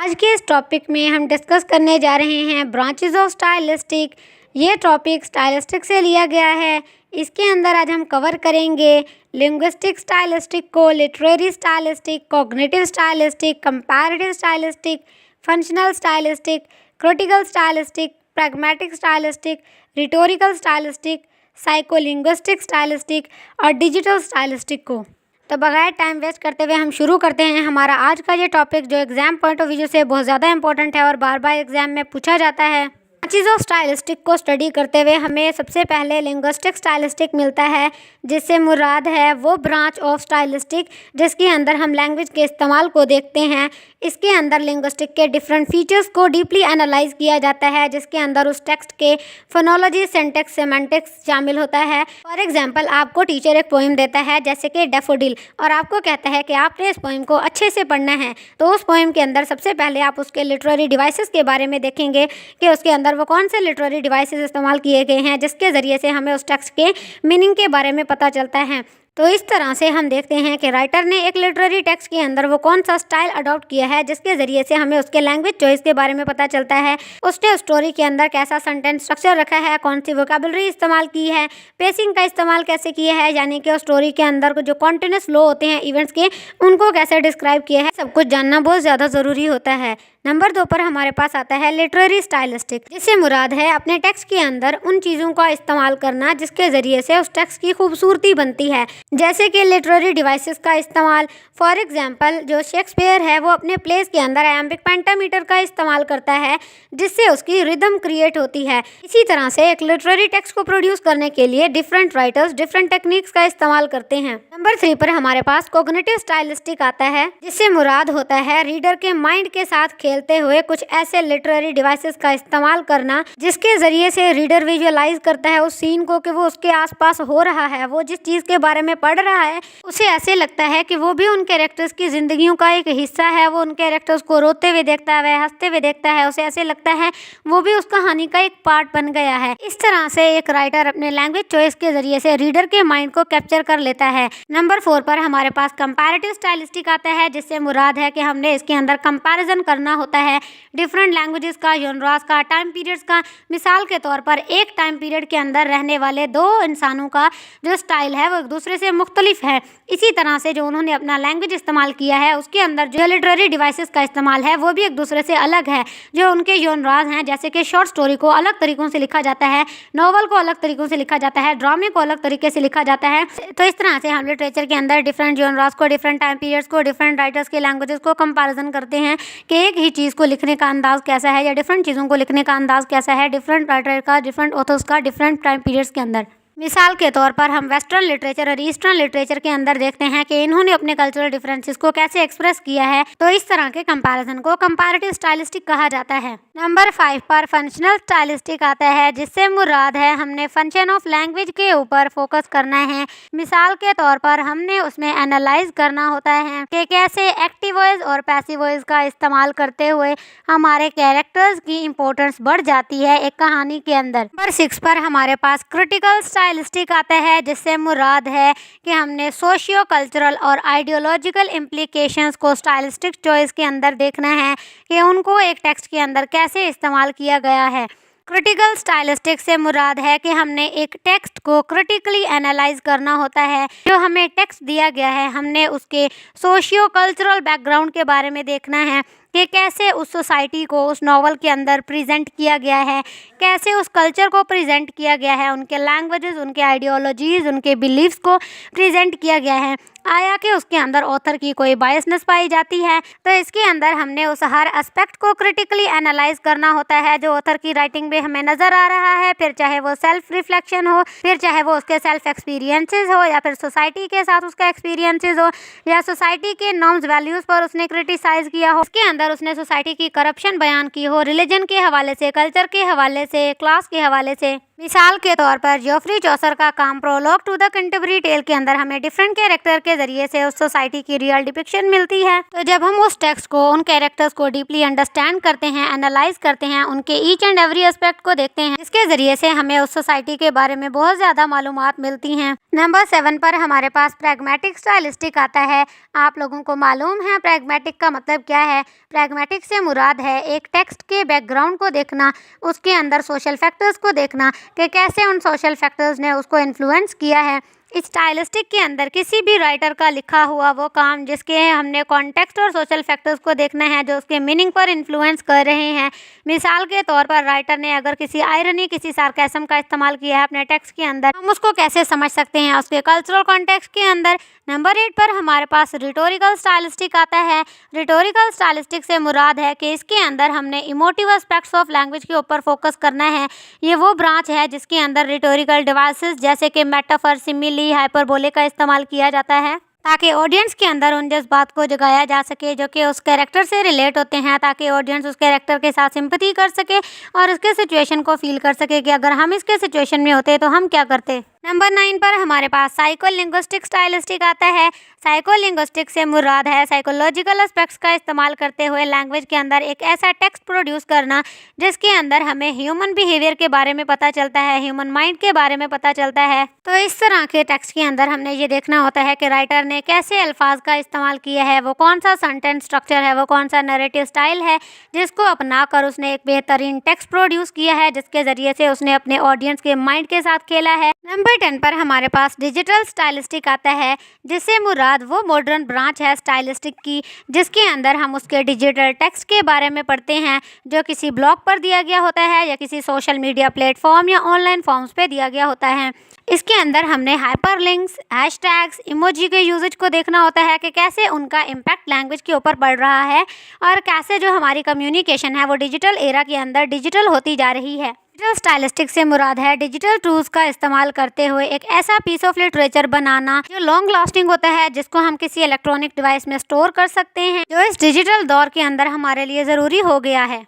आज के इस टॉपिक में हम डिस्कस करने जा रहे हैं ब्रांचेस ऑफ स्टाइलिस्टिक। ये टॉपिक स्टाइलिस्टिक से लिया गया है। इसके अंदर आज हम कवर करेंगे लिंग्विस्टिक स्टाइलिस्टिक को, literary stylistic, cognitive stylistic, comparative stylistic, functional stylistic, critical stylistic, pragmatic stylistic, rhetorical stylistic, psycholinguistic stylistic और डिजिटल स्टाइलिस्टिक को। तो बगैर टाइम वेस्ट करते हुए हम शुरू करते हैं हमारा आज का ये टॉपिक, जो एग्जाम पॉइंट ऑफ व्यू से बहुत ज़्यादा इंपॉर्टेंट है और बार बार एग्जाम में पूछा जाता है। ब्रांचेस ऑफ स्टाइलिस्टिक को स्टडी करते हुए हमें सबसे पहले लिंग्विस्टिक स्टाइलिस्टिक मिलता है, जिससे मुराद है वो ब्रांच ऑफ स्टाइलिस्टिक जिसके अंदर हम लैंग्वेज के इस्तेमाल को देखते हैं। इसके अंदर लिंग्विस्टिक के डिफरेंट फीचर्स को डीपली एनालाइज किया जाता है, जिसके अंदर उस टेक्स्ट के फोनोलॉजी, सिंटैक्स, सेमेंटिक्स शामिल होता है। फॉर एग्जांपल, आपको टीचर एक पोइम देता है जैसे कि डैफोडिल, और आपको कहता है कि आपने इस पोइम को अच्छे से पढ़ना है। तो उस पोइम के अंदर सबसे पहले आप उसके लिटरेरी डिवाइसेस के बारे में देखेंगे कि उसके अंदर वो कौन से लिटरेरी डिवाइसेस इस्तेमाल किए गए हैं, जिसके ज़रिए से हमें उस टेक्स्ट के मीनिंग के बारे में पता चलता है। तो इस तरह से हम देखते हैं कि राइटर ने एक लिटरेरी टेक्स्ट के अंदर वो कौन सा स्टाइल अडॉप्ट किया है, जिसके ज़रिए से हमें उसके लैंग्वेज चॉइस के बारे में पता चलता है। उसने उस स्टोरी के अंदर कैसा सेंटेंस स्ट्रक्चर रखा है, कौन सी वोकैबुलरी इस्तेमाल की है, पेसिंग का इस्तेमाल कैसे किया है, यानी कि उस स्टोरी के अंदर जो कॉन्टिन्यूस फ्लो होते हैं इवेंट्स के, उनको कैसे डिस्क्राइब किया है। सब कुछ जानना बहुत ज़्यादा ज़रूरी होता है। नंबर 2 पर हमारे पास आता है लिटरेरी स्टाइलिस्टिक, जिससे मुराद है अपने टेक्स्ट के अंदर उन चीज़ों का इस्तेमाल करना जिसके ज़रिए से उस टेक्स्ट की खूबसूरती बनती है, जैसे कि लिटरेरी डिवाइसेस का इस्तेमाल। फॉर एग्जांपल, जो शेक्सपियर है वो अपने प्लेस के अंदर आयम्बिक पेंटामीटर का इस्तेमाल करता है, जिससे उसकी रिदम क्रिएट होती है। इसी तरह से एक लिटरेरी टेक्स्ट को प्रोड्यूस करने के लिए डिफरेंट राइटर्स डिफरेंट टेक्निक्स का इस्तेमाल करते हैं। नंबर 3 पर हमारे पास कॉग्निटिव स्टाइलिस्टिक आता है, जिससे मुराद होता है रीडर के माइंड के साथ खेलते हुए कुछ ऐसे लिटरेरी डिवाइसेस का इस्तेमाल करना जिसके जरिए से रीडर विजुअलाइज करता है उस सीन को कि वो उसके आसपास हो रहा है। वो जिस चीज़ के बारे में पढ़ रहा है उसे ऐसे लगता है कि वो भी उन कैरेक्टर्स की जिंदगियों का एक हिस्सा है। वो उन कैरेक्टर्स को रोते हुए देखता है, हंसते हुए देखता है, उसे ऐसे लगता है वो भी उस कहानी का एक पार्ट बन गया है। इस तरह से एक राइटर अपने लैंग्वेज चॉइस के जरिए से रीडर के माइंड को कैप्चर कर लेता है। नंबर 4 पर हमारे पास कंपैरेटिव स्टाइलिस्टिक आता है, जिससे मुराद है कि हमने इसके अंदर कंपैरिजन करना होता है डिफरेंट लैंग्वेजेस का, जॉनरास का, टाइम पीरियड्स का। मिसाल के तौर पर एक टाइम पीरियड के अंदर रहने वाले दो इंसानों का जो स्टाइल है वो एक दूसरे से मुख्तलिफ है। इसी तरह से जो उन्होंने अपना लैंग्वेज इस्तेमाल किया है उसके अंदर जो लिटरेरी डिवाइसेस का इस्तेमाल है वो भी एक दूसरे से अलग है। जो उनके जॉनरास हैं, जैसे कि शॉर्ट स्टोरी को अलग तरीक़ों से लिखा जाता है, नॉवल को अलग तरीक़ों से लिखा जाता है, ड्रामे को अलग तरीके से लिखा जाता है। तो इस तरह से हम लिटरेचर के अंदर डिफरेंट जॉनरास को, डिफरेंट टाइम पीरियड्स को, डिफरेंट राइटर्स के लैंग्वेजेस को कंपैरिजन करते हैं कि एक ही चीज़ को लिखने का अंदाज कैसा है, या डिफरेंट चीज़ों को लिखने का अंदाज कैसा है डिफरेंट राइटर का, डिफरेंट ऑथर्स का, डिफरेंट टाइम पीरियड्स के अंदर। मिसाल के तौर पर हम वेस्टर्न लिटरेचर और ईस्टर्न लिटरेचर के अंदर देखते हैं कि इन्होंने अपने कल्चरल डिफरेंसेस को कैसे एक्सप्रेस किया है। तो इस तरह के कंपैरिजन को कंपैरेटिव स्टाइलिस्टिक कहा जाता है। नंबर 5 पर फंक्शनल स्टाइलिस्टिक आता है, जिससे मुराद है हमने फंक्शन ऑफ लैंग्वेज के ऊपर फोकस करना है। मिसाल के तौर पर हमने उसमें एनालाइज करना होता है कि कैसे एक्टिव वॉइस और पैसिव वॉइस का इस्तेमाल करते हुए हमारे कैरेक्टर्स की इंपॉर्टेंस बढ़ जाती है एक कहानी के अंदर। नंबर 6 पर हमारे पास क्रिटिकल स्टाइलिस्टिक आता है, जिससे मुराद है कि हमने सोशियो कल्चरल और आइडियोलॉजिकल इम्प्लीकेशंस को स्टाइलिस्टिक चॉइस के अंदर देखना है कि उनको एक टेक्स्ट के अंदर कैसे इस्तेमाल किया गया है। क्रिटिकल स्टाइलिस्टिक से मुराद है कि हमने एक टेक्स्ट को क्रिटिकली एनालाइज करना होता है। जो हमें टेक्स्ट दिया गया है हमने उसके सोशियो कल्चरल बैकग्राउंड के बारे में देखना है कि कैसे उस सोसाइटी को उस नॉवल के अंदर प्रेजेंट किया गया है, कैसे उस कल्चर को प्रेजेंट किया गया है, उनके लैंग्वेजेस, उनके आइडियोलॉजीज़, उनके बिलीव्स को प्रेजेंट किया गया है। आया कि उसके अंदर ऑथर की कोई बायसनेस पाई जाती है। तो इसके अंदर हमने उस हर एस्पेक्ट को क्रिटिकली एनालाइज करना होता है जो ऑथर की राइटिंग में हमें नज़र आ रहा है, फिर चाहे वो सेल्फ रिफ्लेक्शन हो, फिर चाहे वो उसके सेल्फ एक्सपीरियंसेस हो, या फिर सोसाइटी के साथ उसका एक्सपीरियंसेस हो, या सोसाइटी के नॉर्म्स वैल्यूज़ पर उसने क्रिटिसाइज किया हो। इसके अंदर उसने सोसाइटी की करप्शन बयान की हो, रिलीजन के हवाले से, कल्चर के हवाले से, क्लास के हवाले से। मिसाल के तौर पर जोफ्री चौसर का काम prologue to the Canterbury tale के अंदर हमें डिफरेंट कैरेक्टर के जरिए से उस सोसाइटी की रियल डिपिक्शन मिलती है। तो जब हम उस टेक्स्ट को, उन कैरेक्टर्स को डीपली अंडरस्टैंड करते हैं, एनालाइज करते हैं, उनके ईच एंड एवरी एस्पेक्ट को देखते हैं, जिसके जरिए से हमें उस सोसाइटी के बारे में बहुत ज्यादा मालूमात मिलती हैं। नंबर 7 पर हमारे पास प्रैग्मेटिक स्टाइलिस्टिक आता है। आप लोगों को मालूम है प्रैग्मेटिक का मतलब क्या है। प्रैग्मेटिक से मुराद है एक टेक्स्ट के बैकग्राउंड को देखना, उसके अंदर सोशल फैक्टर्स को देखना कि कैसे उन सोशल फैक्टर्स ने उसको इन्फ्लुएंस किया है। इस स्टाइलिस्टिक के अंदर किसी भी राइटर का लिखा हुआ वो काम जिसके हमने कॉन्टेक्स्ट और सोशल फैक्टर्स को देखना है, जो उसके मीनिंग पर इन्फ्लुएंस कर रहे हैं। मिसाल के तौर पर राइटर ने अगर किसी आयरनी, किसी सार्केज्म का इस्तेमाल किया है अपने टेक्स्ट के अंदर, हम उसको कैसे समझ सकते हैं उसके कल्चरल कॉन्टेक्स्ट के अंदर। नंबर 8 पर हमारे पास रिटोरिकल स्टाइलिस्टिक आता है। रिटोरिकल स्टाइलिस्टिक से मुराद है कि इसके अंदर हमने इमोटिव एस्पेक्ट्स ऑफ लैंग्वेज के ऊपर फोकस करना है। ये वो ब्रांच है जिसके अंदर रिटोरिकल डिवाइसेस जैसे कि मेटाफर, सिमिली, हाइपरबोले का इस्तेमाल किया जाता है, ताकि ऑडियंस के अंदर उन जज्बात को जगाया जा सके जो कि उस कैरेक्टर से रिलेट होते हैं, ताकि ऑडियंस उस कैरेक्टर के साथ सिंपैथी कर सके और उसके सिचुएशन को फील कर सके कि अगर हम इसके सिचुएशन में होते तो हम क्या करते। नंबर 9 पर हमारे पास साइकोलिंग्विस्टिक स्टाइलिस्टिक आता है। साइकोलिंग्विस्टिक से मुराद है साइकोलॉजिकल एस्पेक्ट्स का इस्तेमाल करते हुए लैंग्वेज के अंदर एक ऐसा टेक्स्ट प्रोड्यूस करना जिसके अंदर हमें ह्यूमन बिहेवियर के बारे में पता चलता है, ह्यूमन माइंड के बारे में पता चलता है। तो इस तरह के टेक्स्ट के अंदर हमने ये देखना होता है कि राइटर ने कैसे अल्फाज का इस्तेमाल किया है, वो कौन सा सेंटेंस स्ट्रक्चर है, वो कौन सा नैरेटिव स्टाइल है जिसको अपना कर उसने एक बेहतरीन टेक्स्ट प्रोड्यूस किया है, जिसके जरिए से उसने अपने ऑडियंस के माइंड के साथ खेला है। नंबर 10 पर हमारे पास डिजिटल स्टाइलिस्टिक आता है, जिससे मुराद वो मॉडर्न ब्रांच है स्टाइलिस्टिक की जिसके अंदर हम उसके डिजिटल टेक्स्ट के बारे में पढ़ते हैं, जो किसी ब्लॉग पर दिया गया होता है या किसी सोशल मीडिया प्लेटफॉर्म या ऑनलाइन फॉर्म्स पे दिया गया होता है। इसके अंदर हमने हाइपरलिंक्स, हैशटैग्स, इमोजी के यूजेज को देखना होता है कि कैसे उनका इम्पैक्ट लैंग्वेज के ऊपर पड़ रहा है और कैसे जो हमारी कम्युनिकेशन है वो डिजिटल एरा के अंदर डिजिटल होती जा रही है। डिजिटल स्टाइलिस्टिक से मुराद है डिजिटल टूल्स का इस्तेमाल करते हुए एक ऐसा पीस ऑफ लिटरेचर बनाना जो लॉन्ग लास्टिंग होता है, जिसको हम किसी इलेक्ट्रॉनिक डिवाइस में स्टोर कर सकते हैं, जो इस डिजिटल दौर के अंदर हमारे लिए ज़रूरी हो गया है।